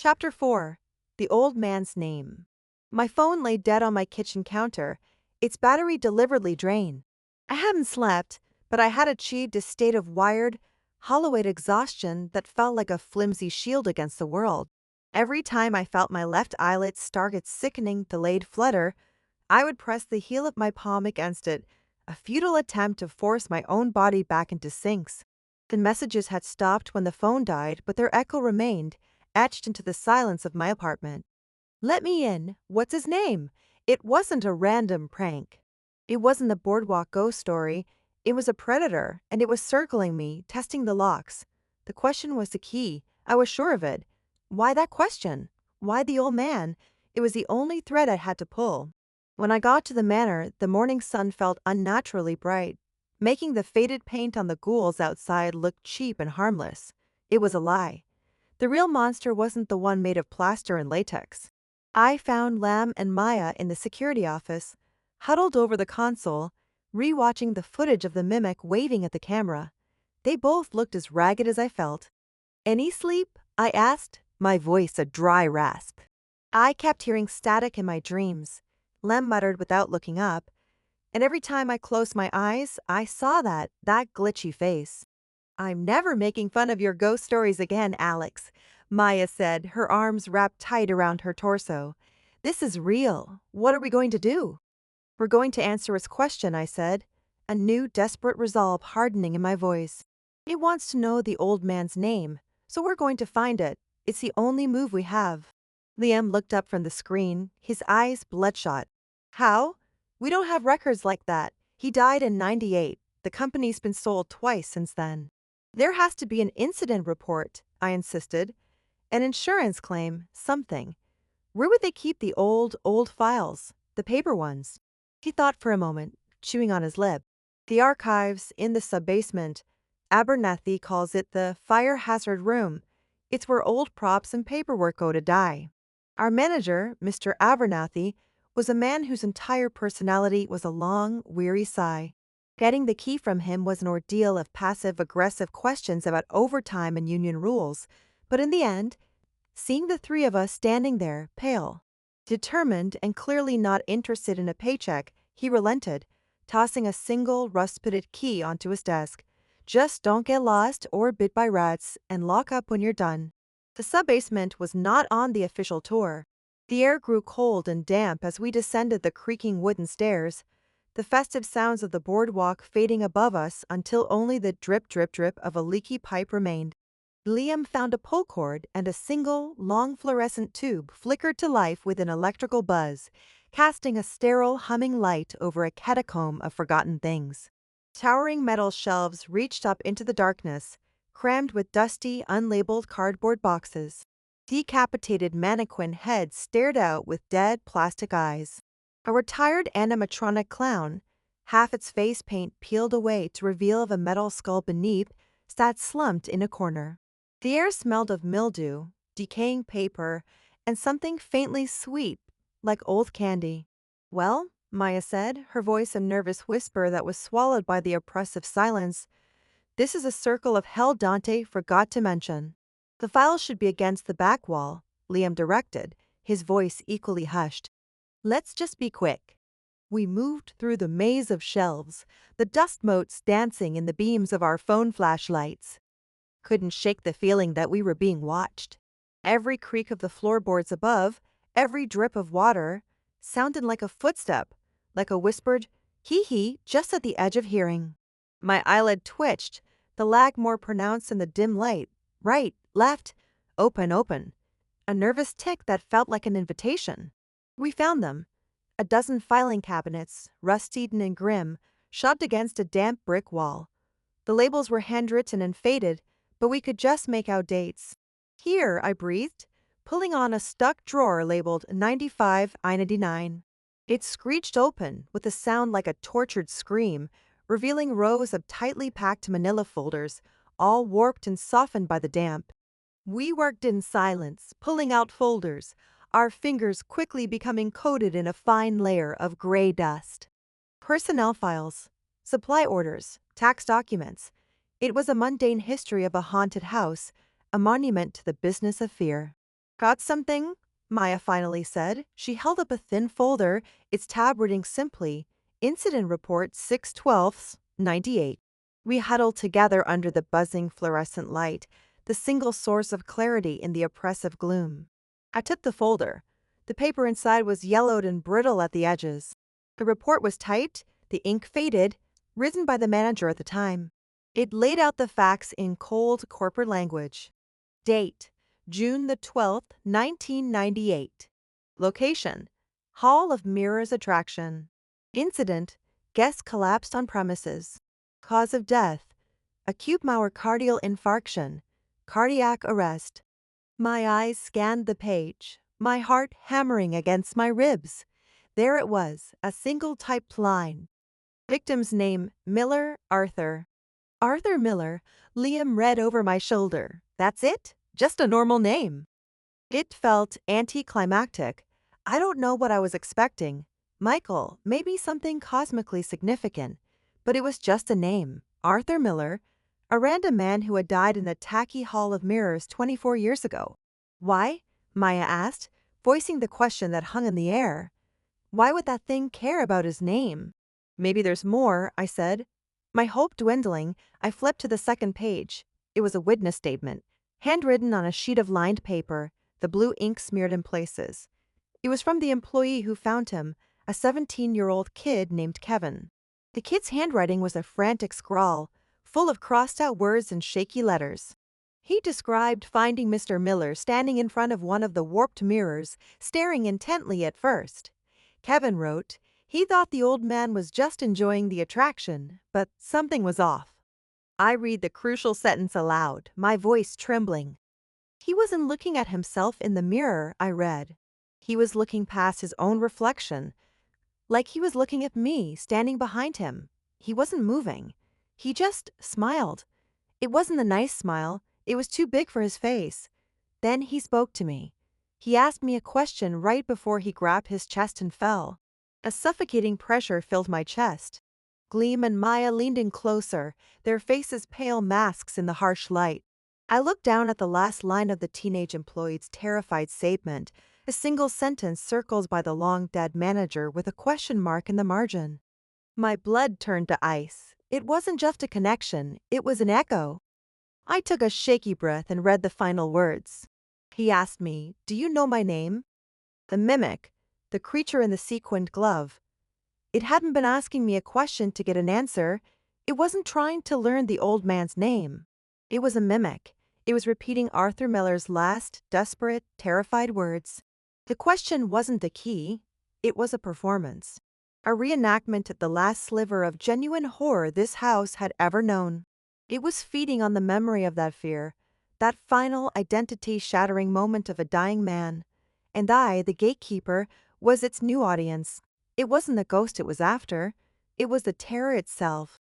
Chapter 4. The Old Man's Name. My phone lay dead on my kitchen counter, its battery deliberately drained. I hadn't slept, but I had achieved a state of wired, hollow-eyed exhaustion that felt like a flimsy shield against the world. Every time I felt my left eyelid start its sickening, delayed flutter, I would press the heel of my palm against it, a futile attempt to force my own body back into syncs. The messages had stopped when the phone died, but their echo remained, etched into the silence of my apartment. "Let me in. What's his name?" It wasn't a random prank. It wasn't a Boardwalk ghost story. It was a predator, and it was circling me, testing the locks. The question was the key. I was sure of it. Why that question? Why the old man? It was the only thread I had to pull. When I got to the manor, the morning sun felt unnaturally bright, making the faded paint on the ghouls outside look cheap and harmless. It was a lie. The real monster wasn't the one made of plaster and latex. I found Lam and Maya in the security office, huddled over the console, rewatching the footage of the mimic waving at the camera. They both looked as ragged as I felt. "Any sleep?" I asked, my voice a dry rasp. I kept hearing static in my dreams, Lem muttered without looking up, and every time I closed my eyes, I saw that glitchy face. "I'm never making fun of your ghost stories again, Alex," Maya said, her arms wrapped tight around her torso. "This is real. What are we going to do?" "We're going to answer its question," I said, a new desperate resolve hardening in my voice. "It wants to know the old man's name, so we're going to find it. It's the only move we have." Liam looked up from the screen, his eyes bloodshot. "How? We don't have records like that. He died in '98. The company's been sold twice since then." "There has to be an incident report," I insisted. "An insurance claim, something. Where would they keep the old files? The paper ones?" He thought for a moment, chewing on his lip. "The archives in the sub-basement. Abernathy calls it the fire hazard room. It's where old props and paperwork go to die." Our manager, Mr. Abernathy, was a man whose entire personality was a long, weary sigh. Getting the key from him was an ordeal of passive-aggressive questions about overtime and union rules, but in the end, seeing the three of us standing there, pale, determined and clearly not interested in a paycheck, he relented, tossing a single rust-pitted key onto his desk. "Just don't get lost or bit by rats, and lock up when you're done." The sub-basement was not on the official tour. The air grew cold and damp as we descended the creaking wooden stairs, the festive sounds of the boardwalk fading above us until only the drip, drip, drip of a leaky pipe remained. Liam found a pull cord, and a single, long fluorescent tube flickered to life with an electrical buzz, casting a sterile, humming light over a catacomb of forgotten things. Towering metal shelves reached up into the darkness, crammed with dusty, unlabeled cardboard boxes. Decapitated mannequin heads stared out with dead plastic eyes. A retired animatronic clown, half its face paint peeled away to reveal a metal skull beneath, sat slumped in a corner. The air smelled of mildew, decaying paper, and something faintly sweet, like old candy. "Well," Maya said, her voice a nervous whisper that was swallowed by the oppressive silence, "this is a circle of hell Dante forgot to mention." "The file should be against the back wall," Liam directed, his voice equally hushed. "Let's just be quick." We moved through the maze of shelves, the dust motes dancing in the beams of our phone flashlights. Couldn't shake the feeling that we were being watched. Every creak of the floorboards above, every drip of water, sounded like a footstep, like a whispered hee-hee just at the edge of hearing. My eyelid twitched, the lag more pronounced in the dim light. Right, left, open, open. A nervous tick that felt like an invitation. We found them. A dozen filing cabinets, rust-eaten and grim, shoved against a damp brick wall. The labels were handwritten and faded, but we could just make out dates. "Here," I breathed, pulling on a stuck drawer labeled 95 I-99. It screeched open with a sound like a tortured scream, revealing rows of tightly packed manila folders, all warped and softened by the damp. We worked in silence, pulling out folders, our fingers quickly becoming coated in a fine layer of gray dust. Personnel files, supply orders, tax documents. It was a mundane history of a haunted house, a monument to the business of fear. Got something? Maya finally said. She held up a thin folder, its tab reading simply, Incident Report 6/12/98. We huddled together under the buzzing fluorescent light, the single source of clarity in the oppressive gloom. I took the folder. The paper inside was yellowed and brittle at the edges. The report was typed, the ink faded, written by the manager at the time. It laid out the facts in cold corporate language. Date: June the 12th, 1998. Location: Hall of Mirrors Attraction. Incident: Guest collapsed on premises. Cause of death: acute myocardial infarction, cardiac arrest. My eyes scanned the page, my heart hammering against my ribs. There it was, a single typed line. Victim's name: Miller Arthur. Arthur Miller. Liam read over my shoulder. That's it? Just a normal name. It felt anticlimactic. I don't know what I was expecting. Michael, maybe something cosmically significant. But it was just a name. Arthur Miller, a random man who had died in the tacky Hall of Mirrors 24 years ago. Why? Maya asked, voicing the question that hung in the air. Why would that thing care about his name? Maybe there's more, I said. My hope dwindling, I flipped to the second page. It was a witness statement, handwritten on a sheet of lined paper, the blue ink smeared in places. It was from the employee who found him, a 17-year-old kid named Kevin. The kid's handwriting was a frantic scrawl, full of crossed-out words and shaky letters. He described finding Mr. Miller standing in front of one of the warped mirrors, staring intently at first. Kevin wrote, he thought the old man was just enjoying the attraction, but something was off. I read the crucial sentence aloud, my voice trembling. He wasn't looking at himself in the mirror, I read. He was looking past his own reflection, like he was looking at me, standing behind him. He wasn't moving. He just smiled. It wasn't a nice smile. It was too big for his face. Then he spoke to me. He asked me a question right before he grabbed his chest and fell. A suffocating pressure filled my chest. Gleam and Maya leaned in closer, their faces pale masks in the harsh light. I looked down at the last line of the teenage employee's terrified statement, a single sentence circled by the long-dead manager with a question mark in the margin. My blood turned to ice. It wasn't just a connection, it was an echo. I took a shaky breath and read the final words. He asked me, "Do you know my name?" The mimic, the creature in the sequined glove. It hadn't been asking me a question to get an answer. It wasn't trying to learn the old man's name. It was a mimic. It was repeating Arthur Miller's last, desperate, terrified words. The question wasn't the key. It was a performance. A reenactment of the last sliver of genuine horror this house had ever known. It was feeding on the memory of that fear, that final identity-shattering moment of a dying man. And I, the gatekeeper, was its new audience. It wasn't the ghost it was after. It was the terror itself.